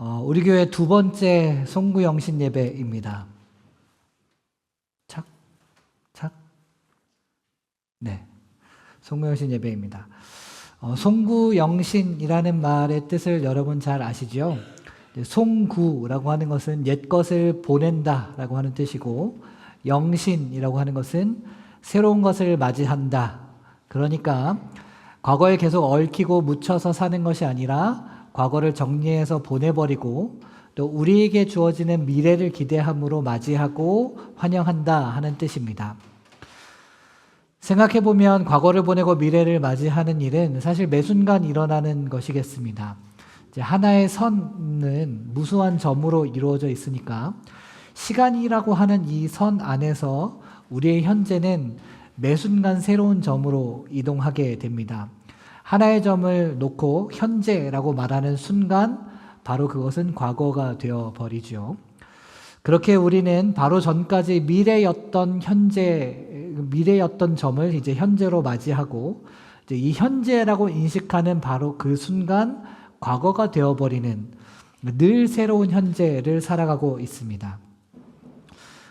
우리 교회 두 번째 송구영신 예배입니다. 착, 착. 네, 송구영신 예배입니다. 송구영신이라는 말의 뜻을 여러분 잘 아시죠? 송구라고 하는 것은 옛 것을 보낸다라고 하는 뜻이고, 영신이라고 하는 것은 새로운 것을 맞이한다. 그러니까 과거에 계속 얽히고 묻혀서 사는 것이 아니라 과거를 정리해서 보내버리고 또 우리에게 주어지는 미래를 기대함으로 맞이하고 환영한다 하는 뜻입니다. 생각해보면 과거를 보내고 미래를 맞이하는 일은 사실 매 순간 일어나는 것이겠습니다. 하나의 선은 무수한 점으로 이루어져 있으니까 시간이라고 하는 이 선 안에서 우리의 현재는 매 순간 새로운 점으로 이동하게 됩니다. 하나의 점을 놓고 현재라고 말하는 순간 바로 그것은 과거가 되어버리죠. 그렇게 우리는 바로 전까지 미래였던 점을 이제 현재로 맞이하고 이제 이 현재라고 인식하는 바로 그 순간 과거가 되어버리는 늘 새로운 현재를 살아가고 있습니다.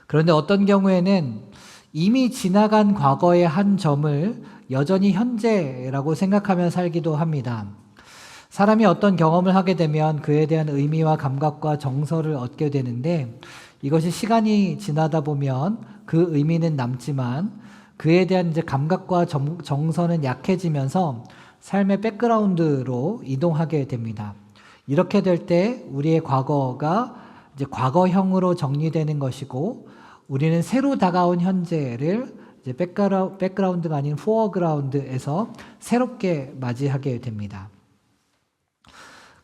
그런데 어떤 경우에는 이미 지나간 과거의 한 점을 여전히 현재라고 생각하며 살기도 합니다. 사람이 어떤 경험을 하게 되면 그에 대한 의미와 감각과 정서를 얻게 되는데 이것이 시간이 지나다 보면 그 의미는 남지만 그에 대한 이제 감각과 정서는 약해지면서 삶의 백그라운드로 이동하게 됩니다. 이렇게 될 때 우리의 과거가 이제 과거형으로 정리되는 것이고 우리는 새로 다가온 현재를 이제 백그라운드가 아닌 포어그라운드에서 새롭게 맞이하게 됩니다.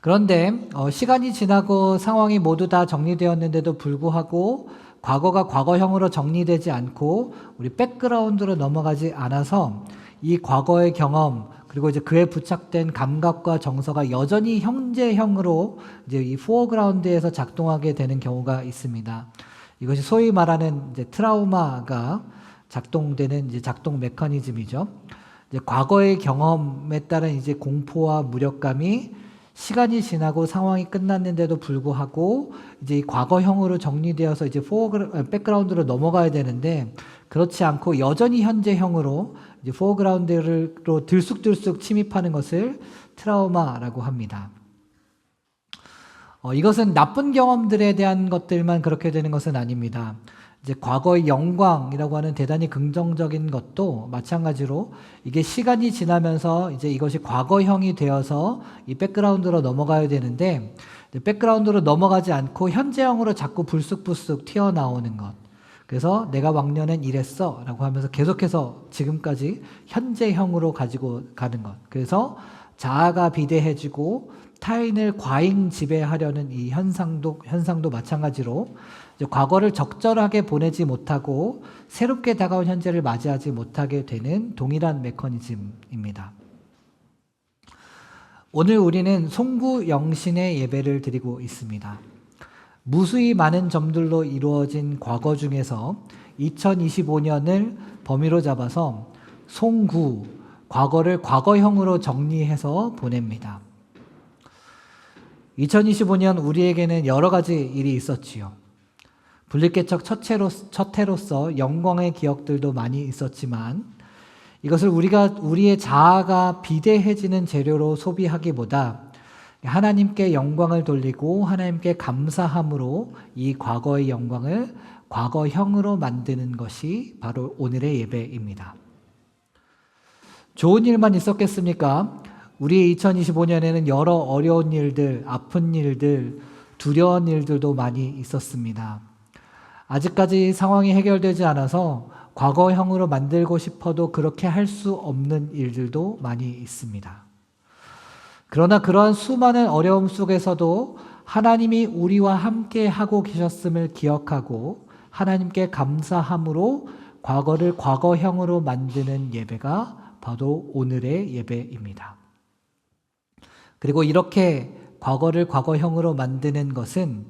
그런데 시간이 지나고 상황이 모두 다 정리되었는데도 불구하고 과거가 과거형으로 정리되지 않고 우리 백그라운드로 넘어가지 않아서 이 과거의 경험 그리고 이제 그에 부착된 감각과 정서가 여전히 현재형으로 이제 이 포어그라운드에서 작동하게 되는 경우가 있습니다. 이것이 소위 말하는 이제 트라우마가 작동되는 이제 작동 메커니즘이죠. 이제 과거의 경험에 따른 이제 공포와 무력감이 시간이 지나고 상황이 끝났는데도 불구하고 이제 이 과거형으로 정리되어서 이제 백그라운드로 넘어가야 되는데 그렇지 않고 여전히 현재형으로 이제 포어그라운드로 들쑥들쑥 침입하는 것을 트라우마라고 합니다. 이것은 나쁜 경험들에 대한 것들만 그렇게 되는 것은 아닙니다. 이제 과거의 영광이라고 하는 대단히 긍정적인 것도 마찬가지로 이게 시간이 지나면서 이제 이것이 과거형이 되어서 이 백그라운드로 넘어가야 되는데 백그라운드로 넘어가지 않고 현재형으로 자꾸 불쑥불쑥 튀어나오는 것. 그래서 내가 왕년엔 이랬어 라고 하면서 계속해서 지금까지 현재형으로 가지고 가는 것. 그래서 자아가 비대해지고 타인을 과잉 지배하려는 이 현상도 마찬가지로 과거를 적절하게 보내지 못하고 새롭게 다가온 현재를 맞이하지 못하게 되는 동일한 메커니즘입니다. 오늘 우리는 송구영신의 예배를 드리고 있습니다. 무수히 많은 점들로 이루어진 과거 중에서 2025년을 범위로 잡아서 송구, 과거를 과거형으로 정리해서 보냅니다. 2025년 우리에게는 여러 가지 일이 있었지요. 분리개척 첫 해로서 영광의 기억들도 많이 있었지만 이것을 우리의 자아가 비대해지는 재료로 소비하기보다 하나님께 영광을 돌리고 하나님께 감사함으로 이 과거의 영광을 과거형으로 만드는 것이 바로 오늘의 예배입니다. 좋은 일만 있었겠습니까? 우리 2025년에는 여러 어려운 일들, 아픈 일들, 두려운 일들도 많이 있었습니다. 아직까지 상황이 해결되지 않아서 과거형으로 만들고 싶어도 그렇게 할 수 없는 일들도 많이 있습니다. 그러나 그러한 수많은 어려움 속에서도 하나님이 우리와 함께 하고 계셨음을 기억하고 하나님께 감사함으로 과거를 과거형으로 만드는 예배가 바로 오늘의 예배입니다. 그리고 이렇게 과거를 과거형으로 만드는 것은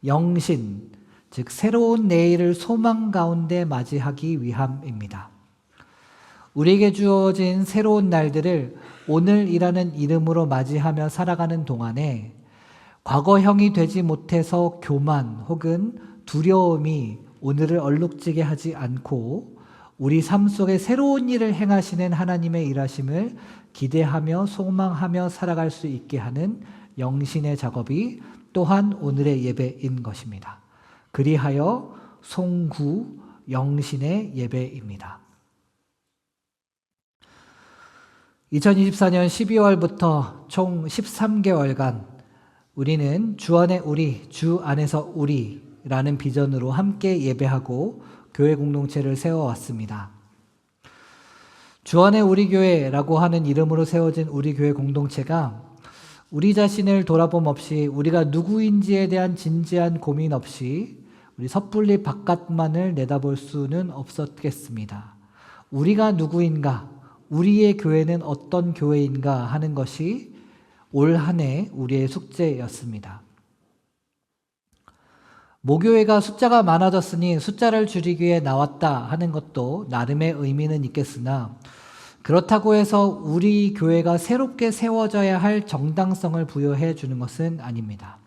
영신, 즉 새로운 내일을 소망 가운데 맞이하기 위함입니다. 우리에게 주어진 새로운 날들을 오늘이라는 이름으로 맞이하며 살아가는 동안에 과거형이 되지 못해서 교만 혹은 두려움이 오늘을 얼룩지게 하지 않고 우리 삶 속에 새로운 일을 행하시는 하나님의 일하심을 기대하며 소망하며 살아갈 수 있게 하는 영신의 작업이 또한 오늘의 예배인 것입니다. 그리하여 송구 영신의 예배입니다. 2024년 12월부터 총 13개월간 우리는 주 안에 우리, 주 안에서 우리라는 비전으로 함께 예배하고 교회 공동체를 세워왔습니다. 주 안에 우리 교회라고 하는 이름으로 세워진 우리 교회 공동체가 우리 자신을 돌아봄 없이 우리가 누구인지에 대한 진지한 고민 없이 우리 섣불리 바깥만을 내다볼 수는 없었겠습니다. 우리가 누구인가, 우리의 교회는 어떤 교회인가 하는 것이 올 한 해 우리의 숙제였습니다. 모교회가 숫자가 많아졌으니 숫자를 줄이기 위해 나왔다 하는 것도 나름의 의미는 있겠으나 그렇다고 해서 우리 교회가 새롭게 세워져야 할 정당성을 부여해 주는 것은 아닙니다.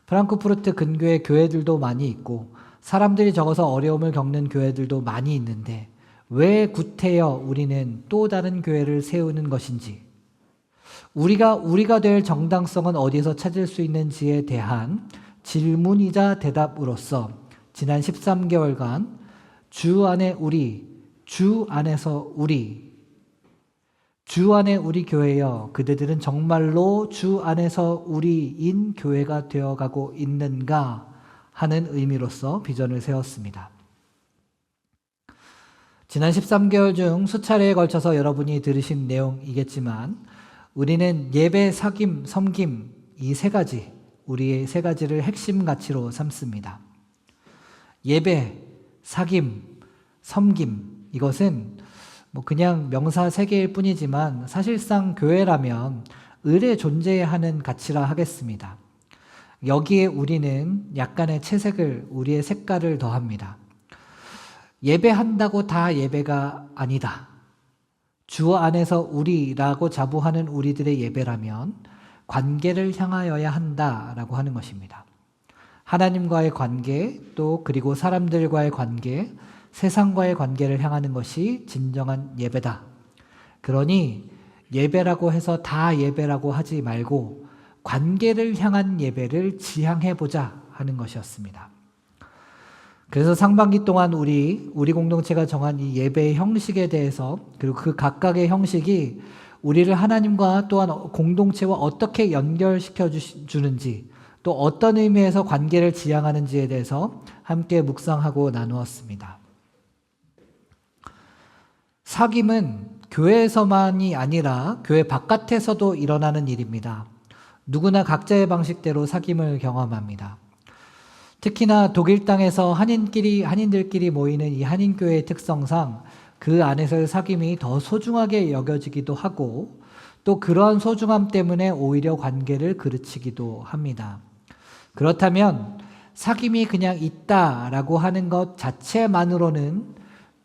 프랑크푸르트 근교에 교회들도 많이 있고 사람들이 적어서 어려움을 겪는 교회들도 많이 있는데 왜 구태여 우리는 또 다른 교회를 세우는 것인지, 우리가 될 정당성은 어디서 찾을 수 있는지에 대한 질문이자 대답으로서 지난 13개월간 주 안에 우리, 주 안에서 우리, 주 안에 우리 교회여 그대들은 정말로 주 안에서 우리인 교회가 되어가고 있는가 하는 의미로서 비전을 세웠습니다. 지난 13개월 중 수차례에 걸쳐서 여러분이 들으신 내용이겠지만 우리는 예배, 사귐, 섬김 이 세 가지, 우리의 세 가지를 핵심 가치로 삼습니다. 예배, 사귐, 섬김 이것은 그냥 명사 세 개일 뿐이지만 사실상 교회라면 을에 존재하는 가치라 하겠습니다. 여기에 우리는 약간의 채색을, 우리의 색깔을 더합니다. 예배한다고 다 예배가 아니다. 주 안에서 우리라고 자부하는 우리들의 예배라면 관계를 향하여야 한다라고 하는 것입니다. 하나님과의 관계, 또 그리고 사람들과의 관계, 세상과의 관계를 향하는 것이 진정한 예배다. 그러니 예배라고 해서 다 예배라고 하지 말고 관계를 향한 예배를 지향해보자 하는 것이었습니다. 그래서 상반기 동안 우리 공동체가 정한 이 예배의 형식에 대해서, 그리고 그 각각의 형식이 우리를 하나님과 또한 공동체와 어떻게 연결시켜 주는지, 또 어떤 의미에서 관계를 지향하는지에 대해서 함께 묵상하고 나누었습니다. 사귐은 교회에서만이 아니라 교회 바깥에서도 일어나는 일입니다. 누구나 각자의 방식대로 사귐을 경험합니다. 특히나 독일 땅에서 한인들끼리 모이는 이 한인교회의 특성상 그 안에서의 사귐이 더 소중하게 여겨지기도 하고 또 그러한 소중함 때문에 오히려 관계를 그르치기도 합니다. 그렇다면 사귐이 그냥 있다라고 하는 것 자체만으로는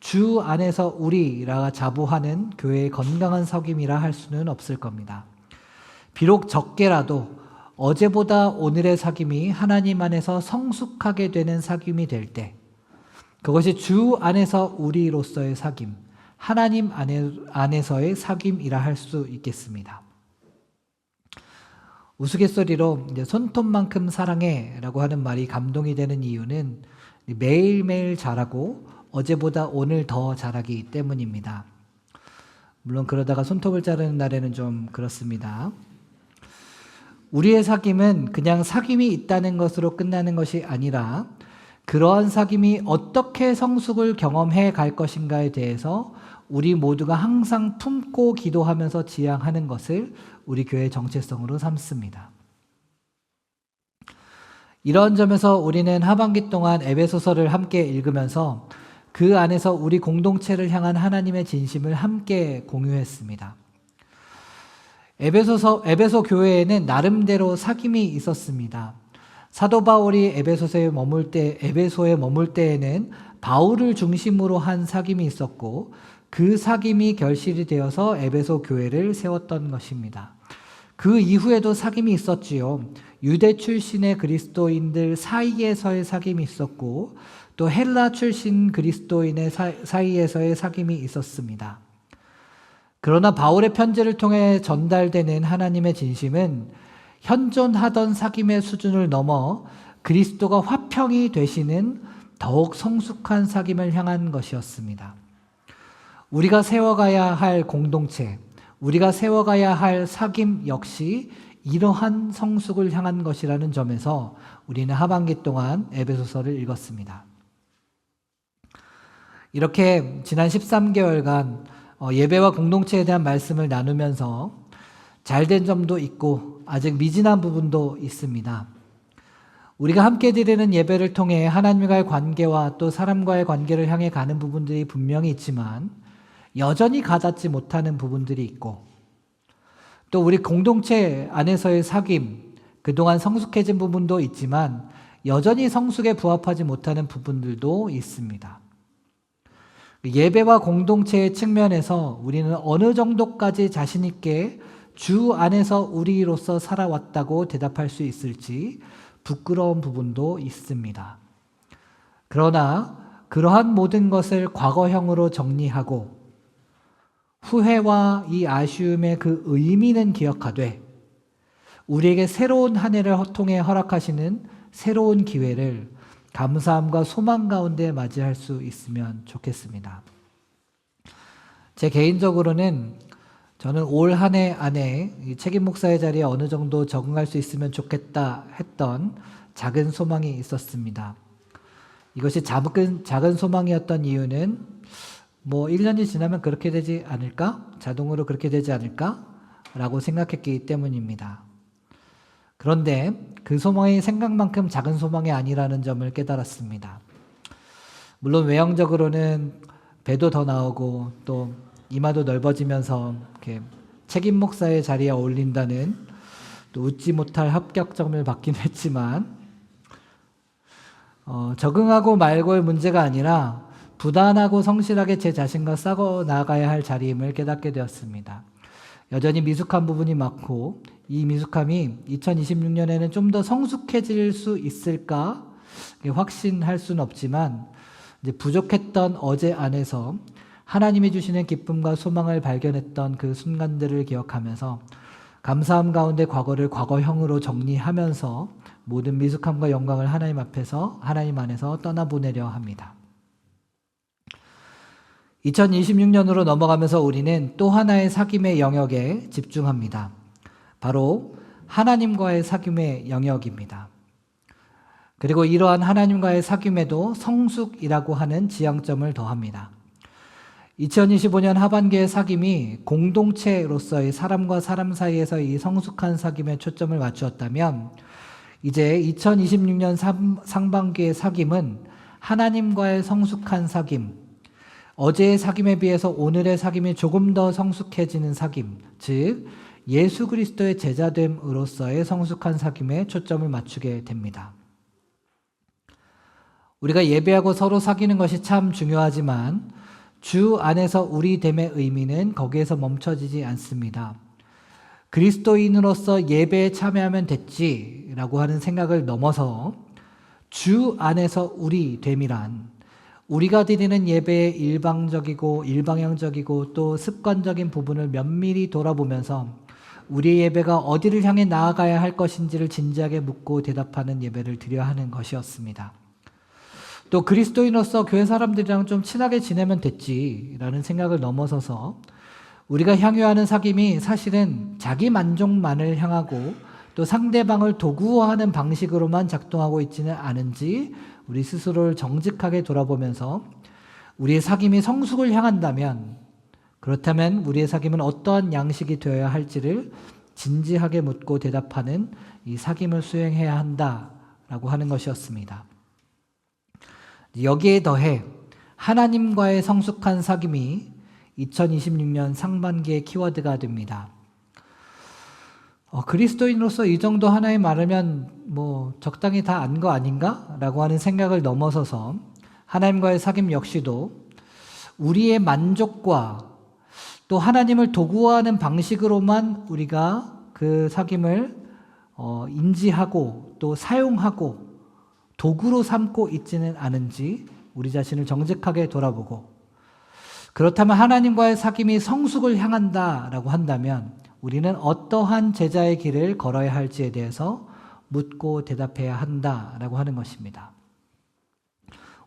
주 안에서 우리라 자부하는 교회의 건강한 사귐이라 할 수는 없을 겁니다. 비록 적게라도 어제보다 오늘의 사귐이 하나님 안에서 성숙하게 되는 사귐이 될 때, 그것이 주 안에서 우리로서의 사귐, 하나님 안에서의 사귐이라 할 수 있겠습니다. 우스갯소리로 손톱만큼 사랑해라고 하는 말이 감동이 되는 이유는 매일매일 자라고 어제보다 오늘 더 자라기 때문입니다. 물론 그러다가 손톱을 자르는 날에는 좀 그렇습니다. 우리의 사귐은 그냥 사귐이 있다는 것으로 끝나는 것이 아니라 그러한 사귐이 어떻게 성숙을 경험해 갈 것인가에 대해서 우리 모두가 항상 품고 기도하면서 지향하는 것을 우리 교회의 정체성으로 삼습니다. 이런 점에서 우리는 하반기 동안 에베소서를 함께 읽으면서 그 안에서 우리 공동체를 향한 하나님의 진심을 함께 공유했습니다. 에베소 교회에는 나름대로 사귐이 있었습니다. 사도 바울이 에베소에 머물 때에는 바울을 중심으로 한 사귐이 있었고 그 사귐이 결실이 되어서 에베소 교회를 세웠던 것입니다. 그 이후에도 사귐이 있었지요. 유대 출신의 그리스도인들 사이에서의 사귐이 있었고 또 헬라 출신 그리스도인의 사이에서의 사귐이 있었습니다. 그러나 바울의 편지를 통해 전달되는 하나님의 진심은 현존하던 사귐의 수준을 넘어 그리스도가 화평이 되시는 더욱 성숙한 사귐을 향한 것이었습니다. 우리가 세워가야 할 공동체, 우리가 세워가야 할 사귐 역시 이러한 성숙을 향한 것이라는 점에서 우리는 하반기 동안 에베소서를 읽었습니다. 이렇게 지난 13개월간 예배와 공동체에 대한 말씀을 나누면서 잘된 점도 있고 아직 미진한 부분도 있습니다. 우리가 함께 드리는 예배를 통해 하나님과의 관계와 또 사람과의 관계를 향해 가는 부분들이 분명히 있지만 여전히 가닿지 못하는 부분들이 있고 또 우리 공동체 안에서의 사귐, 그동안 성숙해진 부분도 있지만 여전히 성숙에 부합하지 못하는 부분들도 있습니다. 예배와 공동체의 측면에서 우리는 어느 정도까지 자신 있게 주 안에서 우리로서 살아왔다고 대답할 수 있을지 부끄러운 부분도 있습니다. 그러나 그러한 모든 것을 과거형으로 정리하고 후회와 이 아쉬움의 그 의미는 기억하되 우리에게 새로운 한 해를 통해 허락하시는 새로운 기회를 감사함과 소망 가운데 맞이할 수 있으면 좋겠습니다. 제 개인적으로는 저는 올 한 해 안에 책임 목사의 자리에 어느 정도 적응할 수 있으면 좋겠다 했던 작은 소망이 있었습니다. 이것이 작은 소망이었던 이유는 1년이 지나면 그렇게 되지 않을까? 자동으로 그렇게 되지 않을까? 라고 생각했기 때문입니다. 그런데 그 소망이 생각만큼 작은 소망이 아니라는 점을 깨달았습니다. 물론 외형적으로는 배도 더 나오고 또 이마도 넓어지면서 이렇게 책임 목사의 자리에 어울린다는 또 웃지 못할 합격점을 받긴 했지만 적응하고 말고의 문제가 아니라 부단하고 성실하게 제 자신과 싸워 나가야 할 자리임을 깨닫게 되었습니다. 여전히 미숙한 부분이 많고 이 미숙함이 2026년에는 좀 더 성숙해질 수 있을까 확신할 수는 없지만 이제 부족했던 어제 안에서 하나님이 주시는 기쁨과 소망을 발견했던 그 순간들을 기억하면서 감사함 가운데 과거를 과거형으로 정리하면서 모든 미숙함과 영광을 하나님 안에서 떠나보내려 합니다. 2026년으로 넘어가면서 우리는 또 하나의 사귐의 영역에 집중합니다. 바로 하나님과의 사귐의 영역입니다. 그리고 이러한 하나님과의 사귐에도 성숙이라고 하는 지향점을 더합니다. 2025년 하반기의 사귐이 공동체로서의 사람과 사람 사이에서 이 성숙한 사귐에 초점을 맞추었다면 이제 2026년 상반기의 사귐은 하나님과의 성숙한 사귐, 어제의 사귐에 비해서 오늘의 사귐이 조금 더 성숙해지는 사귐, 즉 예수 그리스도의 제자됨으로서의 성숙한 사귐에 초점을 맞추게 됩니다. 우리가 예배하고 서로 사귀는 것이 참 중요하지만 주 안에서 우리 됨의 의미는 거기에서 멈춰지지 않습니다. 그리스도인으로서 예배에 참여하면 됐지라고 하는 생각을 넘어서 주 안에서 우리 됨이란 우리가 드리는 예배의 일방향적이고 또 습관적인 부분을 면밀히 돌아보면서 우리의 예배가 어디를 향해 나아가야 할 것인지를 진지하게 묻고 대답하는 예배를 드려야 하는 것이었습니다. 또 그리스도인으로서 교회 사람들이랑 좀 친하게 지내면 됐지라는 생각을 넘어서서 우리가 향유하는 사귐이 사실은 자기 만족만을 향하고 또 상대방을 도구화하는 방식으로만 작동하고 있지는 않은지 우리 스스로를 정직하게 돌아보면서 우리의 사귐이 성숙을 향한다면 그렇다면 우리의 사귐은 어떠한 양식이 되어야 할지를 진지하게 묻고 대답하는 이 사귐을 수행해야 한다라고 하는 것이었습니다. 여기에 더해 하나님과의 성숙한 사귐이 2026년 상반기의 키워드가 됩니다. 그리스도인으로서 이 정도 하나의 말하면 적당히 다 안 거 아닌가? 라고 하는 생각을 넘어서서 하나님과의 사귐 역시도 우리의 만족과 또 하나님을 도구화하는 방식으로만 우리가 그 사귐을 인지하고 또 사용하고 도구로 삼고 있지는 않은지 우리 자신을 정직하게 돌아보고, 그렇다면 하나님과의 사귐이 성숙을 향한다라고 한다면 우리는 어떠한 제자의 길을 걸어야 할지에 대해서 묻고 대답해야 한다라고 하는 것입니다.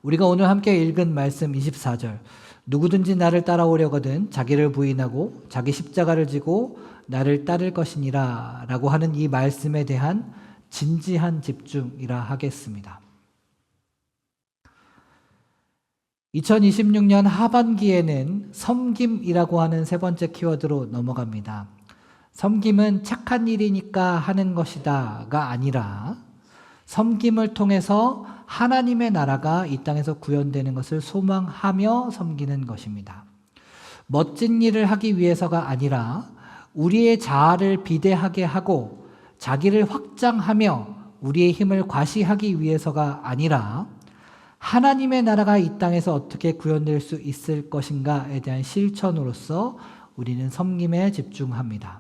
우리가 오늘 함께 읽은 말씀 24절, 누구든지 나를 따라오려거든 자기를 부인하고 자기 십자가를 지고 나를 따를 것이니라 라고 하는 이 말씀에 대한 진지한 집중이라 하겠습니다. 2026년 하반기에는 섬김이라고 하는 세 번째 키워드로 넘어갑니다. 섬김은 착한 일이니까 하는 것이다가 아니라 섬김을 통해서 하나님의 나라가 이 땅에서 구현되는 것을 소망하며 섬기는 것입니다. 멋진 일을 하기 위해서가 아니라 우리의 자아를 비대하게 하고 자기를 확장하며 우리의 힘을 과시하기 위해서가 아니라 하나님의 나라가 이 땅에서 어떻게 구현될 수 있을 것인가에 대한 실천으로서 우리는 섬김에 집중합니다.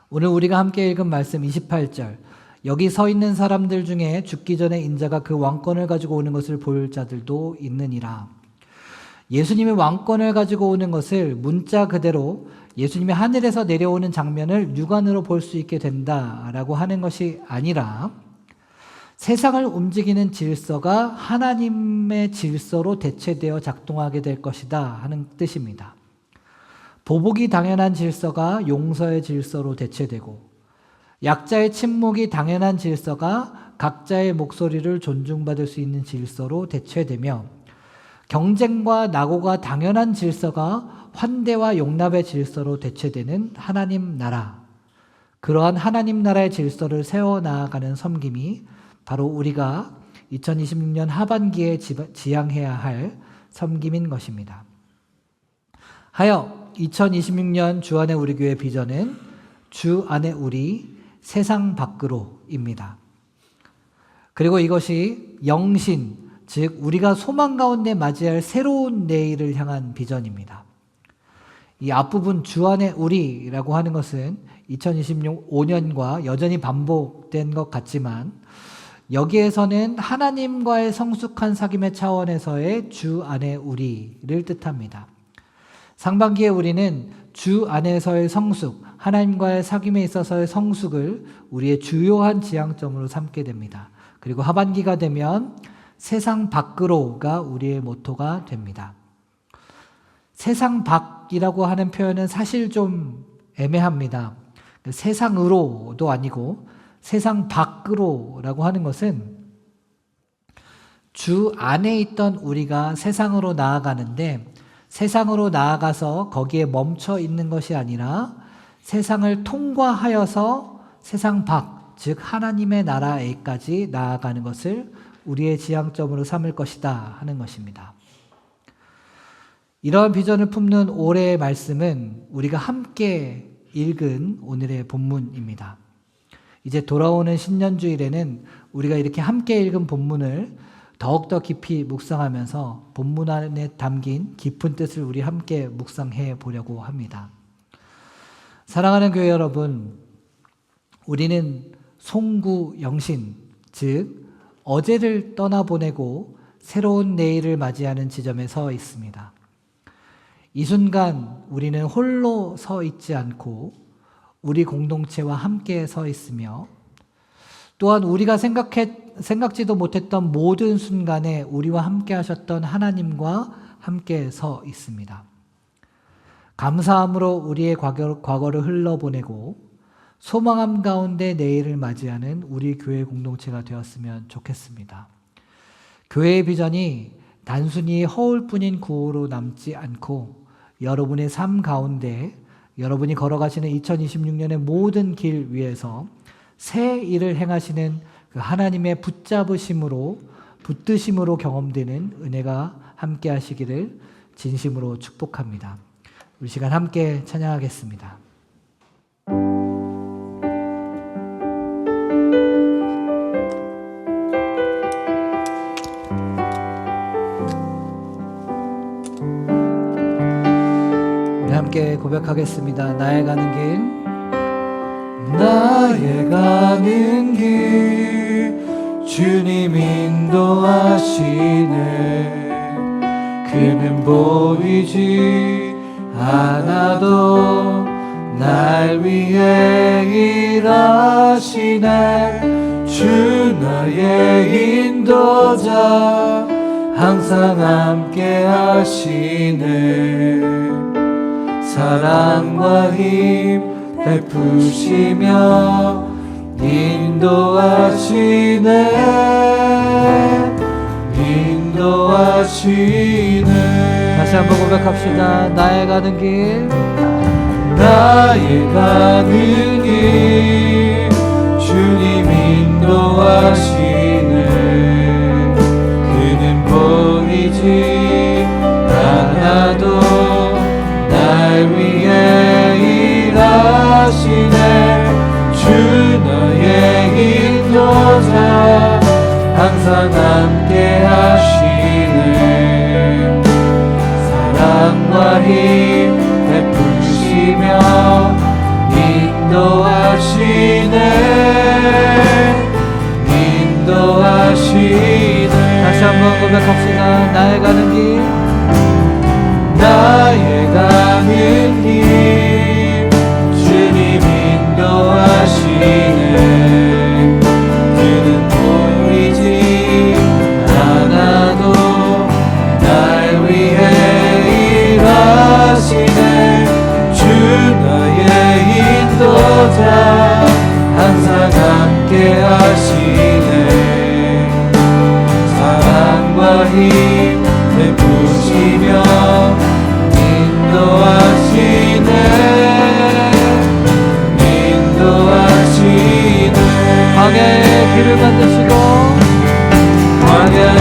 오늘 우리가 함께 읽은 말씀 28절, 여기 서 있는 사람들 중에 죽기 전에 인자가 그 왕권을 가지고 오는 것을 볼 자들도 있느니라. 예수님이 왕권을 가지고 오는 것을 문자 그대로 예수님이 하늘에서 내려오는 장면을 육안으로 볼 수 있게 된다라고 하는 것이 아니라 세상을 움직이는 질서가 하나님의 질서로 대체되어 작동하게 될 것이다 하는 뜻입니다. 보복이 당연한 질서가 용서의 질서로 대체되고, 약자의 침묵이 당연한 질서가 각자의 목소리를 존중받을 수 있는 질서로 대체되며, 경쟁과 낙오가 당연한 질서가 환대와 용납의 질서로 대체되는 하나님 나라, 그러한 하나님 나라의 질서를 세워나가는 섬김이 바로 우리가 2026년 하반기에 지향해야 할 섬김인 것입니다. 하여 2026년 주 안에 우리 교회 비전은 주 안에 우리 세상 밖으로입니다. 그리고 이것이 영신, 즉 우리가 소망 가운데 맞이할 새로운 내일을 향한 비전입니다. 이 앞부분 주 안에 우리라고 하는 것은 2025년과 여전히 반복된 것 같지만, 여기에서는 하나님과의 성숙한 사귐의 차원에서의 주 안에 우리를 뜻합니다. 상반기에 우리는 주 안에서의 성숙, 하나님과의 사귐에 있어서의 성숙을 우리의 주요한 지향점으로 삼게 됩니다. 그리고 하반기가 되면 세상 밖으로가 우리의 모토가 됩니다. 세상 밖이라고 하는 표현은 사실 좀 애매합니다. 세상으로도 아니고 세상 밖으로라고 하는 것은 주 안에 있던 우리가 세상으로 나아가는데, 세상으로 나아가서 거기에 멈춰 있는 것이 아니라 세상을 통과하여서 세상 밖, 즉 하나님의 나라에까지 나아가는 것을 우리의 지향점으로 삼을 것이다 하는 것입니다. 이러한 비전을 품는 올해의 말씀은 우리가 함께 읽은 오늘의 본문입니다. 이제 돌아오는 신년주일에는 우리가 이렇게 함께 읽은 본문을 더욱더 깊이 묵상하면서 본문 안에 담긴 깊은 뜻을 우리 함께 묵상해 보려고 합니다. 사랑하는 교회 여러분, 우리는 송구 영신, 즉 어제를 떠나보내고 새로운 내일을 맞이하는 지점에 서 있습니다. 이 순간 우리는 홀로 서 있지 않고 우리 공동체와 함께 서 있으며, 또한 우리가 생각지도 못했던 모든 순간에 우리와 함께 하셨던 하나님과 함께 서 있습니다. 감사함으로 우리의 과거를 흘러보내고 소망함 가운데 내일을 맞이하는 우리 교회 공동체가 되었으면 좋겠습니다. 교회의 비전이 단순히 허울뿐인 구호로 남지 않고 여러분의 삶 가운데 여러분이 걸어가시는 2026년의 모든 길 위에서 새 일을 행하시는 그 하나님의 붙드심으로 경험되는 은혜가 함께 하시기를 진심으로 축복합니다. 우리 시간 함께 찬양하겠습니다. 우리 함께 고백하겠습니다. 나의 가는 길, 나의 가는 길 주님 인도하시네. 그는 보이지 않아도 날 위해 일하시네. 주 나의 인도자 항상 함께 하시네. 사랑과 힘 베푸시며 인도하시네. 인도하시네. 다시 한번 고백합시다. 나의 가는 길, 나의 가는 길 주님 인도하시네. 그는 보이지 않아도 날 위해 일하시네. 주 나의 인도자 항상 함께 하시네. 사랑과 힘 베푸시며 인도하시네. 인도하시네. 다시 한번 고백합시다. 나의 가는 길, 나의 가는 길 주님 인도하시네. 그는 보이지 않아도 날 위해 일하시네. 주 나의 인도자 항상 함께 하시네. 사랑과 힘 베푸시며 인도하시네. 인도하시네. 광야의 길을 만드시고 광야의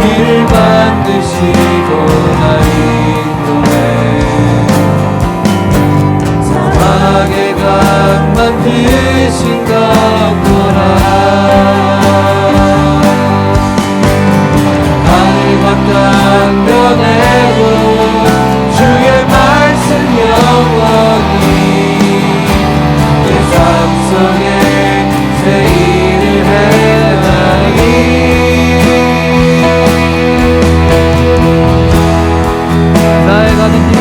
길을 만드시고 날 인도해. 사막의 강 만드신 같구나. 하늘과 땅 변해도 주의 말씀 영원히 내 삶 속에 새 일을 해나니. 나의 가는 길,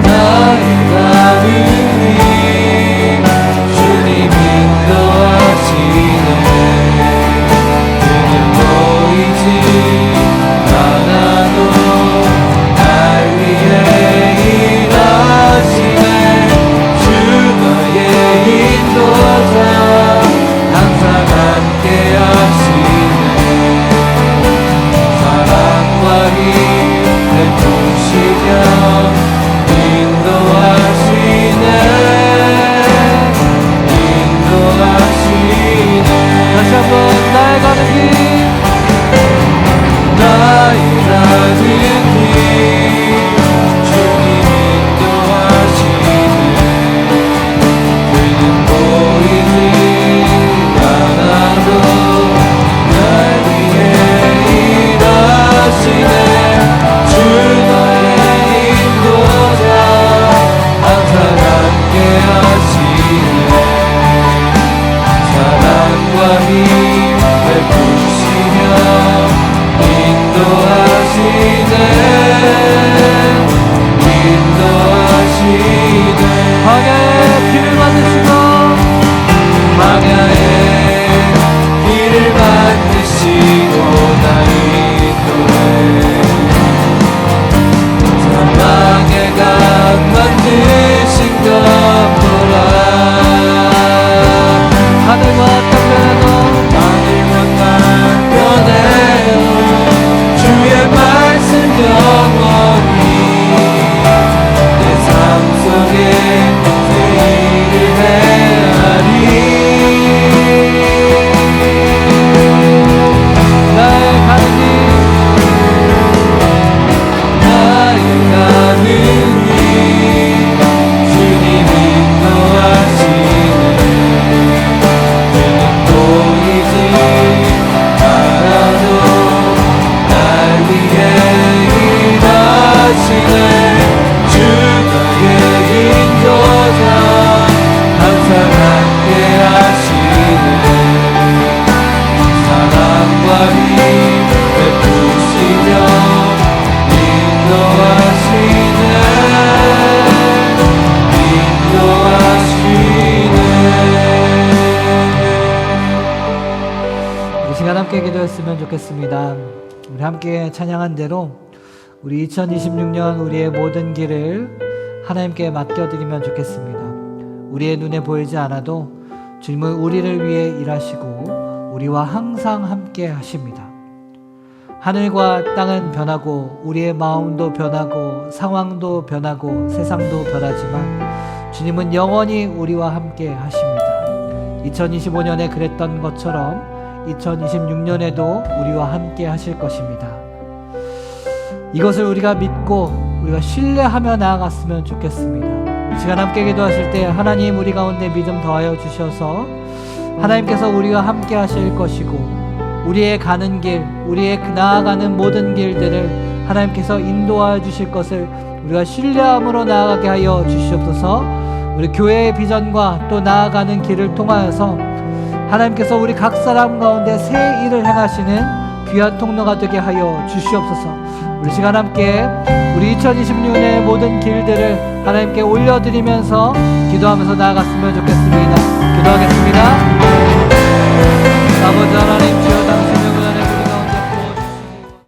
나의 가는 길 함께 기도했으면 좋겠습니다. 우리 함께 찬양한 대로 우리 2026년 우리의 모든 길을 하나님께 맡겨드리면 좋겠습니다. 우리의 눈에 보이지 않아도 주님은 우리를 위해 일하시고 우리와 항상 함께 하십니다. 하늘과 땅은 변하고 우리의 마음도 변하고 상황도 변하고 세상도 변하지만 주님은 영원히 우리와 함께 하십니다. 2025년에 그랬던 것처럼 2026년에도 우리와 함께 하실 것입니다. 이것을 우리가 믿고 우리가 신뢰하며 나아갔으면 좋겠습니다. 이 시간 함께 기도하실 때 하나님 우리 가운데 믿음 더하여 주셔서 하나님께서 우리와 함께 하실 것이고 우리의 가는 길, 우리의 나아가는 모든 길들을 하나님께서 인도하여 주실 것을 우리가 신뢰함으로 나아가게 하여 주시옵소서. 우리 교회의 비전과 또 나아가는 길을 통하여서 하나님께서 우리 각 사람 가운데 새 일을 행하시는 귀한 통로가 되게 하여 주시옵소서. 우리 시간 함께 우리 2026년의 모든 길들을 하나님께 올려드리면서 기도하면서 나아갔으면 좋겠습니다. 기도하겠습니다. 아버지 하나님